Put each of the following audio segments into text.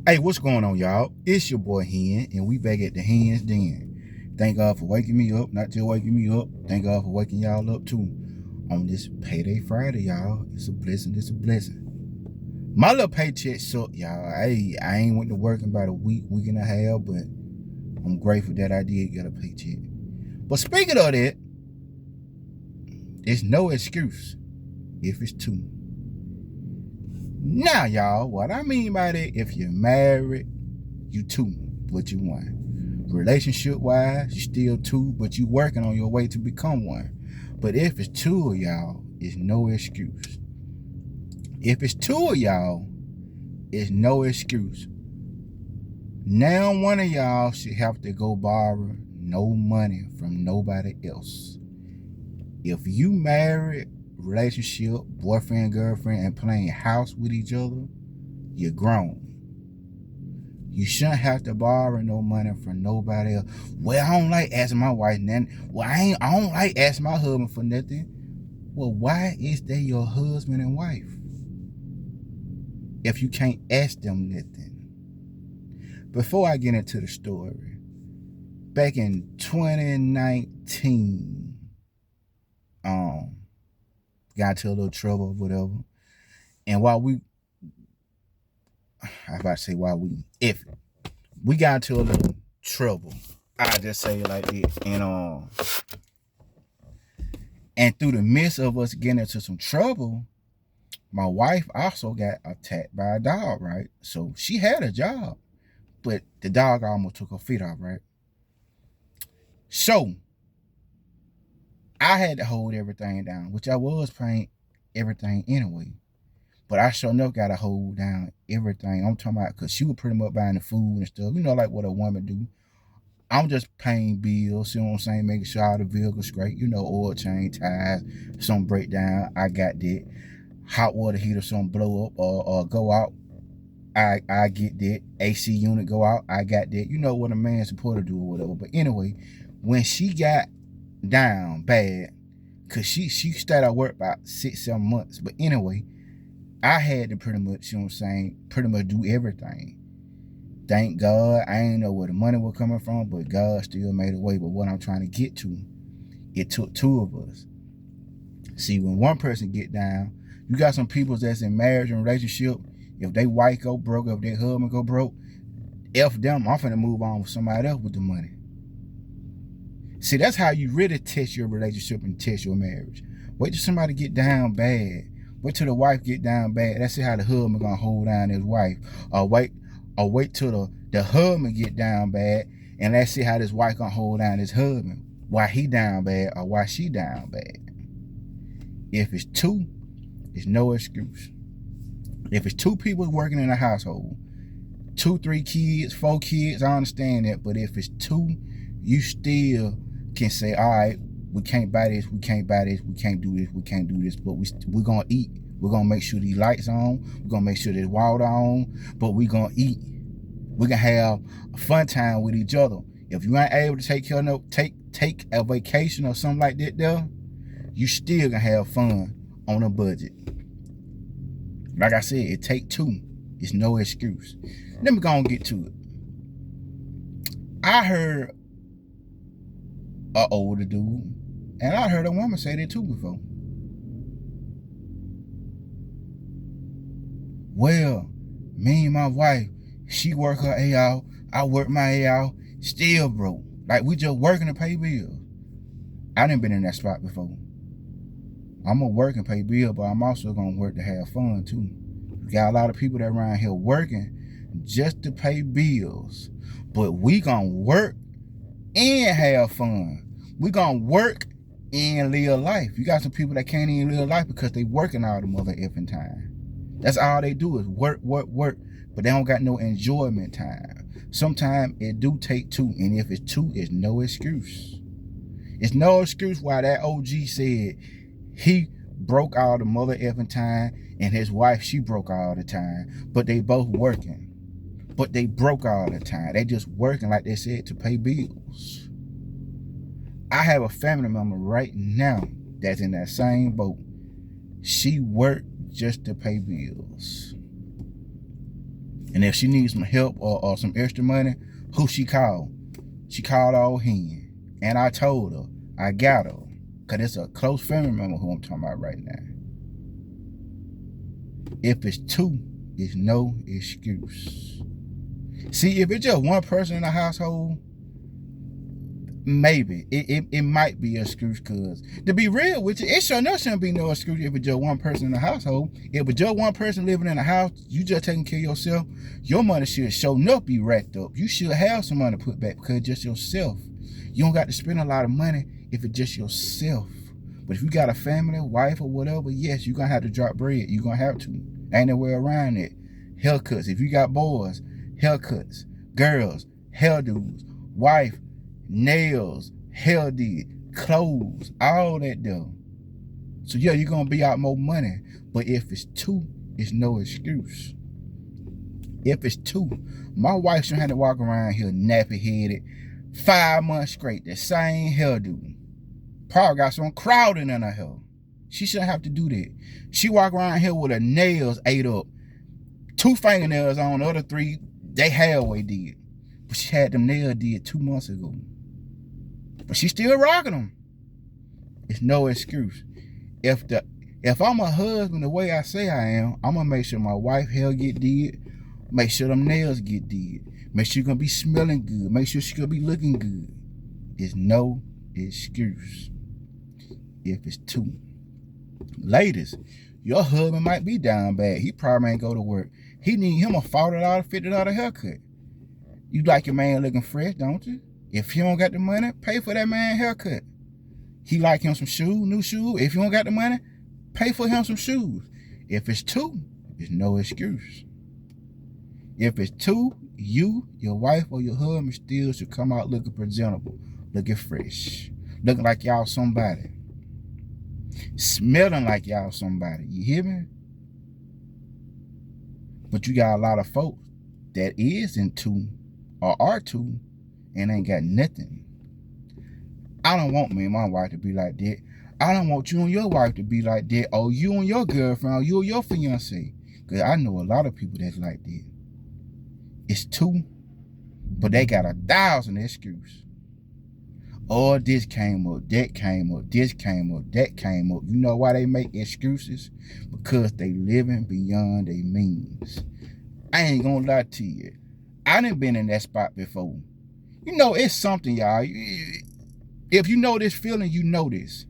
Hey, what's going on, y'all? It's your boy Hen, and we back at the Hen's Den. Thank God for waking me up, not just waking me up. Thank God for waking y'all up too. On this payday Friday, y'all. It's a blessing, it's a blessing. My little paycheck sucked, y'all. I ain't went to work in about a week and a half, but I'm grateful that I did get a paycheck. But speaking of that, it's no excuse if it's two. Now, y'all, what I mean by that, if you're married, you two, but you one. Relationship wise, you still two, but you working on your way to become one. But if it's two of y'all, it's no excuse. If it's two of y'all, it's no excuse. Now one of y'all should have to go borrow no money from nobody else. If you married, relationship, boyfriend, girlfriend, and playing house with each other, you're grown. You shouldn't have to borrow no money from nobody else. Well, I don't like asking my wife nothing. Well, I don't like asking my husband for nothing. Well, why is they your husband and wife if you can't ask them nothing? Before I get into the story, back in 2019, got into a little trouble, whatever. And if we got into a little trouble, I just say it like this, and through the midst of us getting into some trouble, my wife also got attacked by a dog, right? So she had a job, but the dog almost took her feet off, right? So I had to hold everything down, which I was paying everything anyway. But I sure enough got to hold down everything. I'm talking about, because she was pretty much buying the food and stuff. You know, like what a woman do. I'm just paying bills, you know what I'm saying? Making sure all the vehicles straight. You know, oil change, tires, some breakdown. I got that. Hot water heater, some blow up or go out. I get that. AC unit go out. I got that. You know what a man's supposed to do or whatever. But anyway, when she got down bad, because she started work about 6-7 months. But anyway, I had to pretty much, you know what I'm saying, pretty much do everything. Thank God, I ain't know where the money was coming from, but God still made a way. But what I'm trying to get to, it took two of us. See, when one person get down, you got some people that's in marriage and relationship. If they wife go broke, if their husband go broke, F them, I'm finna move on with somebody else with the money. See, that's how you really test your relationship and test your marriage. Wait till somebody get down bad. Wait till the wife get down bad. That's how the husband gonna hold down his wife. Or wait till the husband get down bad, and let's see how this wife gonna hold down his husband. Why he down bad or why she down bad. If it's two, it's no excuse. If it's two people working in a household, 2, 3 kids, 4 kids, I understand that. But if it's two, you still can say, all right, we can't buy this, we can't buy this, we can't do this, we can't do this, but we're going to eat. We're going to make sure these lights on. We're going to make sure there's water on, but we're going to eat. We're going to have a fun time with each other. If you ain't able to take a vacation or something like that there, you still going to have fun on a budget. Like I said, it take two. It's no excuse. Let me go and get to it. I heard an older dude, and I heard a woman say that too before. Well, me and my wife, she work her A out, I work my A out, still broke. Like we just working to pay bills. I done been in that spot before. I'm gonna work and pay bills, but I'm also gonna work to have fun too. We got a lot of people that around here working just to pay bills, but we gonna work and have fun. We gonna work and live life. You got some people that can't even live life because they working all the mother effing time. That's all they do is work, but they don't got no enjoyment time. Sometimes it do take two, and if it's two, it's no excuse. It's no excuse why that OG said he broke all the mother effing time and his wife, she broke all the time, but they both working. But they broke all the time. They just working, like they said, to pay bills. I have a family member right now that's in that same boat. She worked just to pay bills. And if she needs some help or some extra money, who she called? She called old hen. And I told her, I got her. Because it's a close family member who I'm talking about right now. If it's two, it's no excuse. See, if it's just one person in the household, maybe it might be an excuse, because to be real with you, it sure enough shouldn't be no excuse if it's just one person in the household. If it's just one person living in the house, you just taking care of yourself, your money should sure enough be racked up. You should have some money put back, because it's just yourself. You don't got to spend a lot of money if it's just yourself. But if you got a family, wife, or whatever, yes, you're going to have to drop bread. You're going to have to. Ain't no way around it. Haircuts. If you got boys, haircuts. Girls, hairdos. Wife, nails, hair did, clothes, all that though. So yeah, you're going to be out more money. But if it's two, it's no excuse. If it's two, my wife shouldn't have to walk around here nappy-headed 5 months straight, the same hairdo. Probably got some crowding in her hair. She shouldn't have to do that. She walk around here with her nails ate up. 2 fingernails on, the other 3, they halfway did. But she had them nails did 2 months ago. But she still rocking them. It's no excuse. If I'm a husband the way I say I am, I'm gonna make sure my wife hair get did. Make sure them nails get did. Make sure you're gonna be smelling good. Make sure she's gonna be looking good. It's no excuse. If it's two. Ladies, your husband might be down bad. He probably ain't go to work. He need him a $40, $50 haircut. You like your man looking fresh, don't you? If you don't got the money, pay for that man haircut. He like him some shoes, new shoes. If you don't got the money, pay for him some shoes. If it's two, it's no excuse. If it's two, you, your wife, or your husband still should come out looking presentable, looking fresh, looking like y'all somebody, smelling like y'all somebody. You hear me? But you got a lot of folks that is in two or are two and ain't got nothing. I don't want me and my wife to be like that. I don't want you and your wife to be like that, or you and your girlfriend, or you and your fiance. Because I know a lot of people that's like that. It's two, but they got 1,000 excuses. Oh, this came up, that came up, this came up, that came up. You know why they make excuses? Because they living beyond their means. I ain't gonna lie to you. I done been in that spot before. You know, it's something, y'all. If you know this feeling, you know this.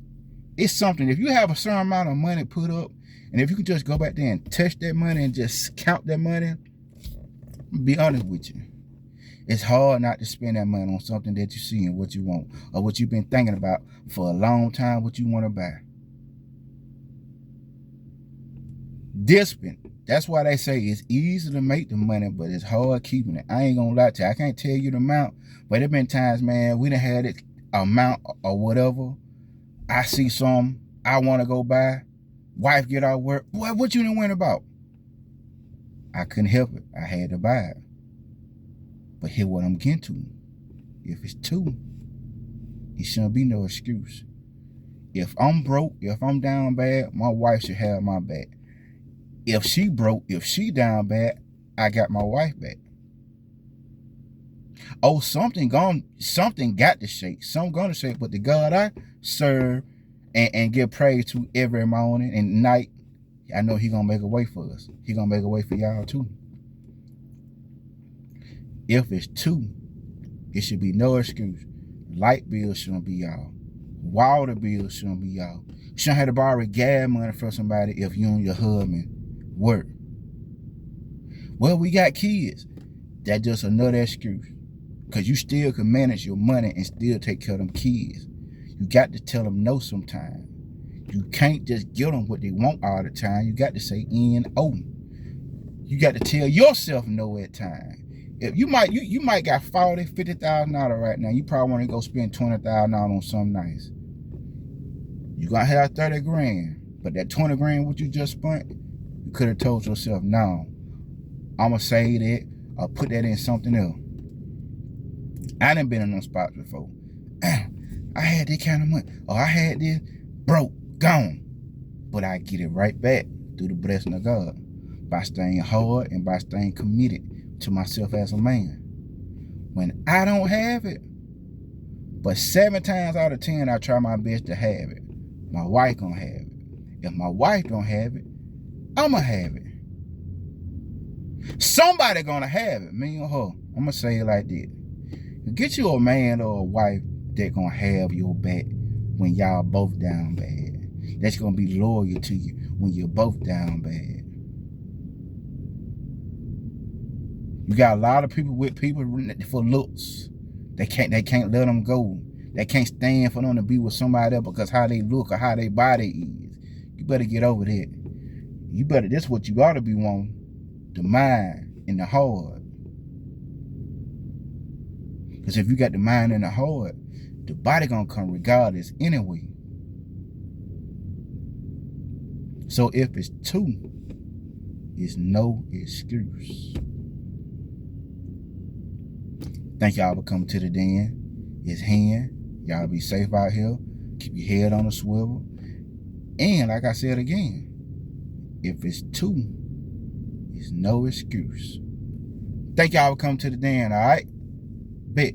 It's something. If you have a certain amount of money put up, and if you can just go back there and touch that money and just count that money, be honest with you, it's hard not to spend that money on something that you see and what you want, or what you've been thinking about for a long time, what you want to buy. Discipline. That's why they say it's easy to make the money, but it's hard keeping it. I ain't gonna lie to you. I can't tell you the amount, but there been times, man, we done had it amount or whatever. I see some I want to go buy. Wife get out of work. Boy, what you done went about? I couldn't help it. I had to buy it. But here what I'm getting to. If it's two, it shouldn't be no excuse. If I'm broke, if I'm down bad, my wife should have my back. If she broke, if she down bad, I got my wife back. Oh, something got to shake. Something gonna shake. But the God I serve and give praise to every morning and night, I know he gonna make a way for us. He gonna make a way for y'all too. If it's two, it should be no excuse. Light bills shouldn't be y'all. Water bills shouldn't be y'all. You shouldn't have to borrow gas money from somebody if you and your husband work. Well, we got kids. That's just another excuse. Because you still can manage your money and still take care of them kids. You got to tell them no sometimes. You can't just give them what they want all the time. You got to say N-O. You got to tell yourself no at times. If you might got $40,000, $50,000 right now. You probably want to go spend $20,000 on something nice. You gonna have 30 grand, but that 20 grand what you just spent, you could have told yourself, no, I'm gonna save that or put that in something else. I done been in those spots before. I had that kind of money, or I had this, broke, gone, but I get it right back through the blessing of God. by staying hard and by staying committed to myself as a man. When I don't have it, but 7 times out of 10, I try my best to have it. My wife gonna have it. If my wife don't have it, I'ma have it. Somebody gonna have it, me or her. I'ma say it like this. Get you a man or a wife that gonna have your back when y'all both down bad. That's gonna be loyal to you when you're both down bad. You got a lot of people with people for looks. They can't let them go. They can't stand for them to be with somebody else because how they look or how their body is. You better get over that. You better, that's what you ought to be wanting. The mind and the heart. Because if you got the mind and the heart, the body gonna come regardless anyway. So if it's 2, it's no excuse. Thank y'all for coming to the den. It's Hen. Y'all be safe out here. Keep your head on the swivel. And like I said again, if it's 2, it's no excuse. Thank y'all for coming to the den, all right? Bet.